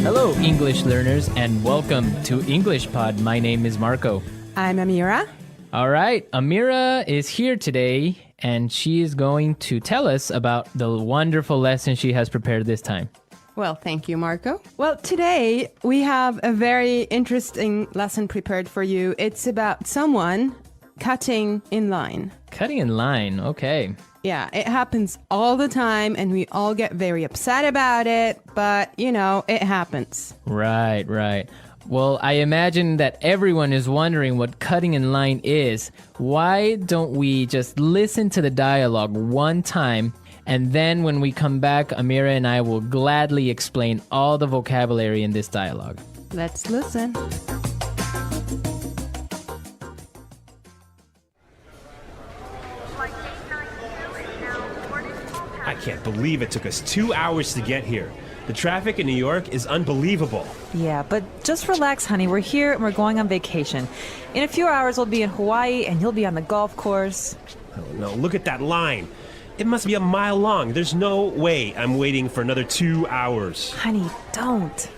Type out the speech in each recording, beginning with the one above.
Hello, English learners, and welcome to English Pod. My name is Marco. I'm Amira. All right, Amira is here today, and she is going to tell us about the wonderful lesson she has prepared this time. Well, thank you, Marco. Well, today we have a very interesting lesson prepared for you. It's about someone cutting in line. Cutting in line, okay. Yeah, it happens all the time and we all get very upset about it, but it happens. Right. Well, I imagine that everyone is wondering what cutting in line is. Why don't we just listen to the dialogue one time, and then when we come back, Amira and I will gladly explain all the vocabulary in this dialogue. Let's listen. I can't believe it took us 2 hours to get here. The traffic in New York is unbelievable. Yeah, but just relax, honey. We're here and we're going on vacation. In a few hours, we'll be in Hawaii and you'll be on the golf course. Oh no, look at that line. It must be a mile long. There's no way I'm waiting for another 2 hours. Honey, don't.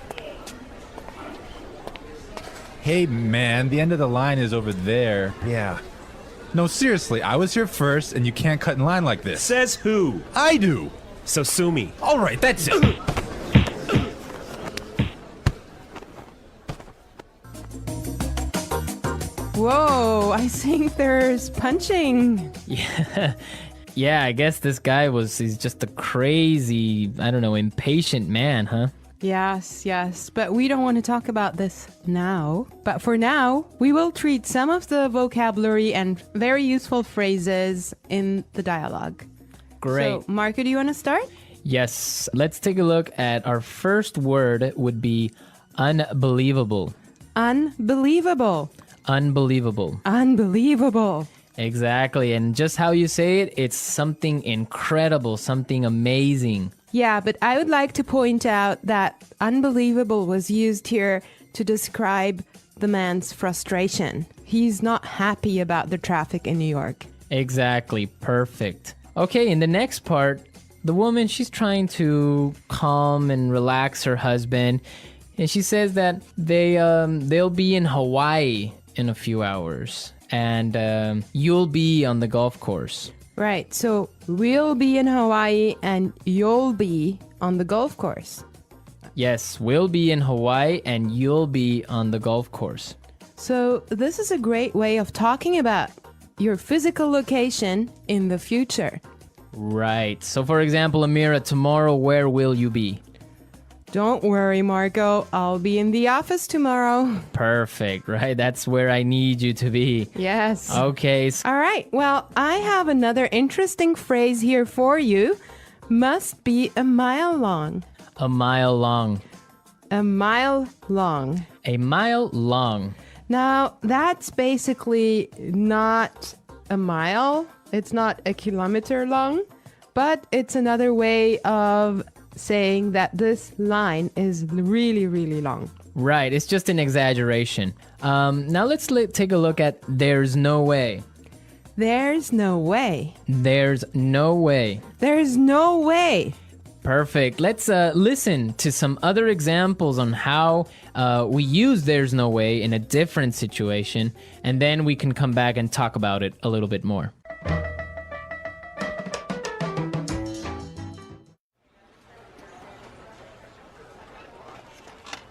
Hey, man, the end of the line is over there. Yeah. No, seriously, I was here first, and you can't cut in line like this. Says who? I do. So sue me. All right, that's it. Whoa, I think there's punching. Yeah, I guess this guy he's just a crazy, impatient man, huh? Yes, but we don't want to talk about this now. But for now, we will treat some of the vocabulary and very useful phrases in the dialogue. Great. So, Marco, do you want to start? Yes, let's take a look at our first word would be unbelievable. Unbelievable. Unbelievable. Unbelievable. Exactly, and just how you say it, it's something incredible, something amazing. Yeah, but I would like to point out that unbelievable was used here to describe the man's frustration. He's not happy about the traffic in New York. Exactly, perfect. Okay, in the next part, the woman, she's trying to calm and relax her husband, and she says that they'll be in Hawaii in a few hours, and you'll be on the golf course. Right, so we'll be in Hawaii and you'll be on the golf course. Yes, we'll be in Hawaii and you'll be on the golf course. So this is a great way of talking about your physical location in the future. Right. So for example, Amira, tomorrow, where will you be? Don't worry, Marco. I'll be in the office tomorrow. Perfect, right? That's where I need you to be. Yes. Okay. All right. Well, I have another interesting phrase here for you. Must be a mile long. A mile long. A mile long. A mile long. Now, that's basically not a mile. It's not a kilometer long, but it's another way of saying that this line is really, really long. Right, it's just an exaggeration. Now let's take a look at there's no way. There's no way. There's no way. There's no way. Perfect. Let's listen to some other examples on how we use there's no way in a different situation, and then we can come back and talk about it a little bit more.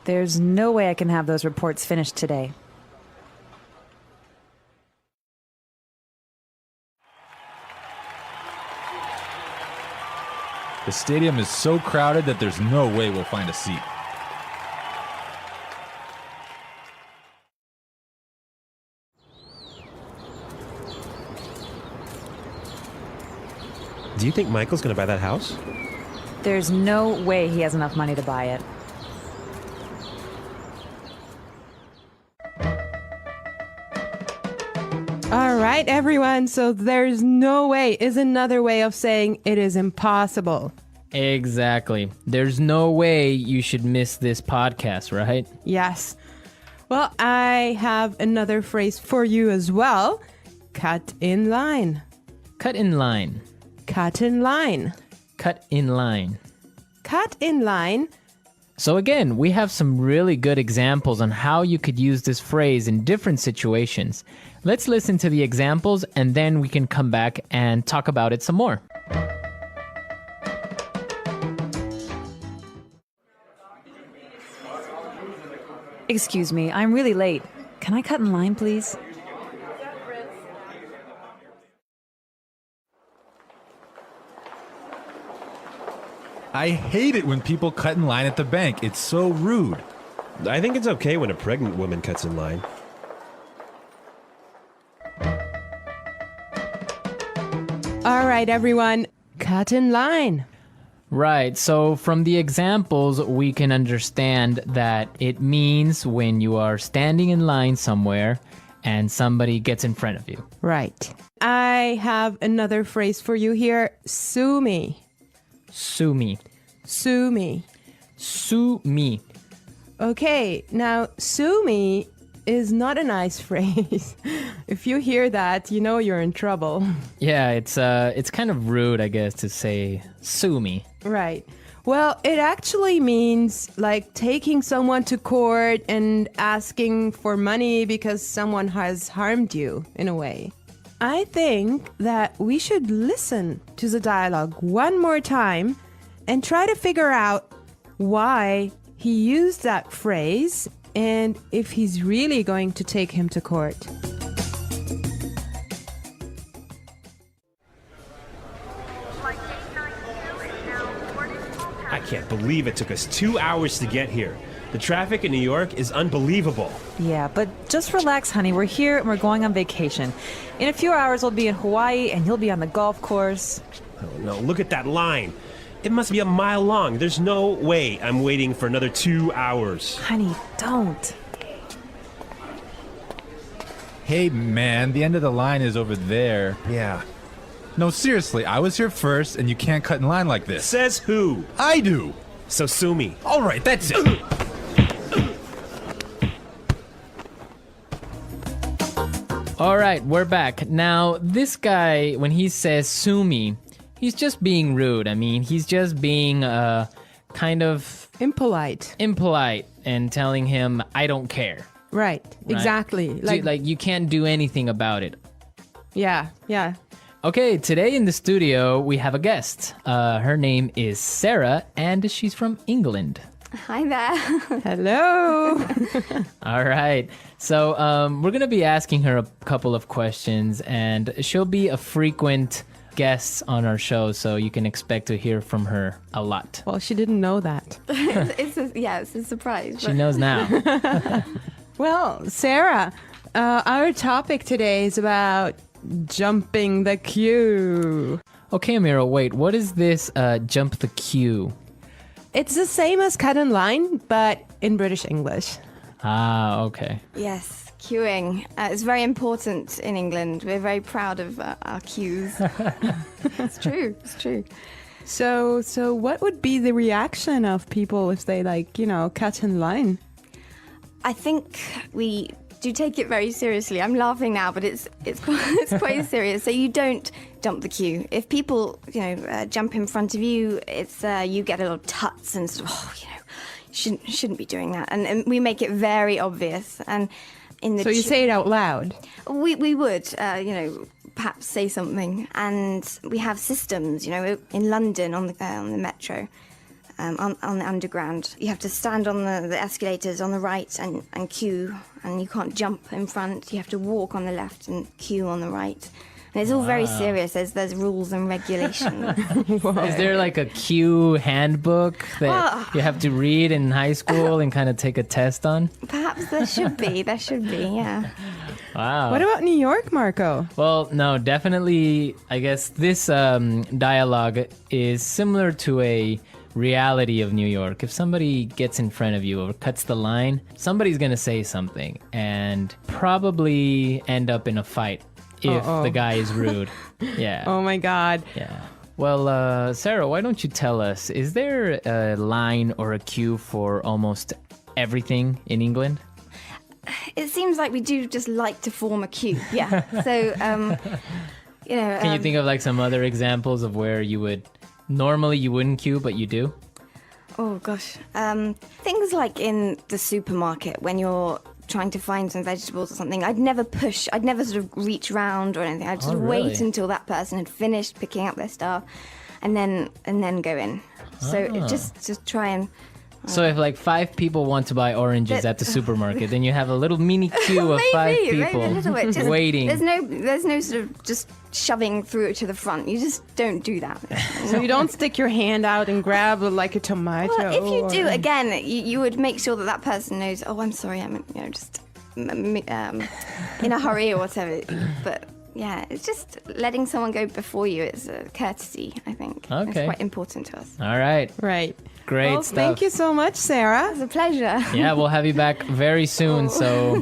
There's no way I can have those reports finished today. The stadium is so crowded that there's no way we'll find a seat. Do you think Michael's gonna buy that house? There's no way he has enough money to buy it. All right, everyone. So there's no way is another way of saying it is impossible. Exactly. There's no way you should miss this podcast, right? Yes. Well, I have another phrase for you as well. Cut in line. Cut in line. Cut in line. Cut in line. Cut in line So again, we have some really good examples on how you could use this phrase in different situations. Let's listen to the examples and then we can come back and talk about it some more. Excuse me, I'm really late. Can I cut in line, please? I hate it when people cut in line at the bank. It's so rude. I think it's okay when a pregnant woman cuts in line. All right, everyone, cut in line. Right, so from the examples, we can understand that it means when you are standing in line somewhere and somebody gets in front of you. Right. I have another phrase for you here. Sue me. Sue me. Sue me. Sue me. Okay, now sue me is not a nice phrase. If you hear that, you know you're in trouble. Yeah, it's kind of rude, I guess, to say sue me. Right. Well, it actually means like taking someone to court and asking for money because someone has harmed you in a way. I think that we should listen to the dialogue one more time and try to figure out why he used that phrase and if he's really going to take him to court. I can't believe it took us 2 hours to get here. The traffic in New York is unbelievable. Yeah, but just relax, honey. We're here and we're going on vacation. In a few hours, we'll be in Hawaii and you'll be on the golf course. Oh no, look at that line. It must be a mile long. There's no way I'm waiting for another 2 hours. Honey, don't. Hey, man, the end of the line is over there. Yeah. No, seriously, I was here first and you can't cut in line like this. Says who? I do. So sue me. All right, that's it. All right, we're back. Now, this guy, when he says sue me, he's just being rude. I mean, he's just being kind of Impolite. impolite and telling him, I don't care. Right. Exactly. Like you can't do anything about it. Yeah. Okay, today in the studio, we have a guest. Her name is Sarah, and she's from England. Hi there. Hello. All right. So we're going to be asking her a couple of questions, and she'll be a frequent guest on our show, so you can expect to hear from her a lot. Well, she didn't know that. it's a surprise. She knows now. Well, Sarah, our topic today is about jumping the queue. Okay, Amira, wait. What is this jump the queue? It's the same as cut in line, but in British English. Ah, okay. Yes, queuing. It's very important in England. We're very proud of our queues. It's true. So what would be the reaction of people if they cut in line? I think we do take it very seriously. I'm laughing now, but it's quite serious. So you don't jump the queue. If people jump in front of you, it's you get a little tuts and sort of shouldn't be doing that. And we make it very obvious. And in the So you say it out loud. We would perhaps say something. And we have systems. In London on the metro. On the underground. You have to stand on the escalators on the right and queue, and you can't jump in front. You have to walk on the left and queue on the right. And it's all very serious. There's rules and regulations. Is there like a queue handbook that you have to read in high school and kind of take a test on? Perhaps there should be, yeah. Wow. What about New York, Marco? Well, no, definitely, I guess this dialogue is similar to a reality of New York. If somebody gets in front of you or cuts the line, somebody's going to say something and probably end up in a fight if the guy is rude. Yeah. Oh my God. Yeah. Well, Sarah, why don't you tell us, is there a line or a queue for almost everything in England? It seems like we do just like to form a queue. Yeah. So, Can you think of like some other examples of where you would normally you wouldn't queue, but you do? Oh gosh. Things like in the supermarket when you're trying to find some vegetables or something, I'd never sort of reach round or anything. I'd just wait until that person had finished picking up their stuff and then go in. So just try and... So if like 5 people want to buy oranges at the supermarket, then you have a little mini queue of 5 people maybe a little bit. Just, waiting. There's no sort of just shoving through it to the front. You just don't do that. So you don't stick your hand out and grab like a tomato. Well, if you do, again, you would make sure that person knows, oh, I'm sorry, I'm just in a hurry or whatever. But yeah, it's just letting someone go before you is a courtesy, I think. Okay. It's quite important to us. All right. Right. Great Well, stuff. thank you so much, Sarah. It's a pleasure. Yeah, we'll have you back very soon. So,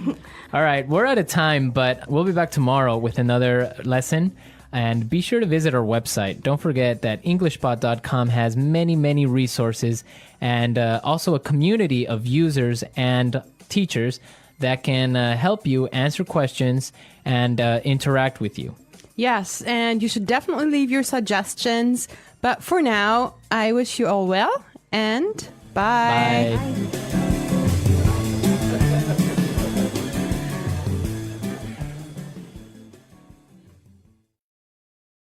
all right, we're out of time, but we'll be back tomorrow with another lesson. And be sure to visit our website. Don't forget that EnglishBot.com has many, many resources and also a community of users and teachers that can help you answer questions and interact with you. Yes, and you should definitely leave your suggestions. But for now, I wish you all well and bye. Bye.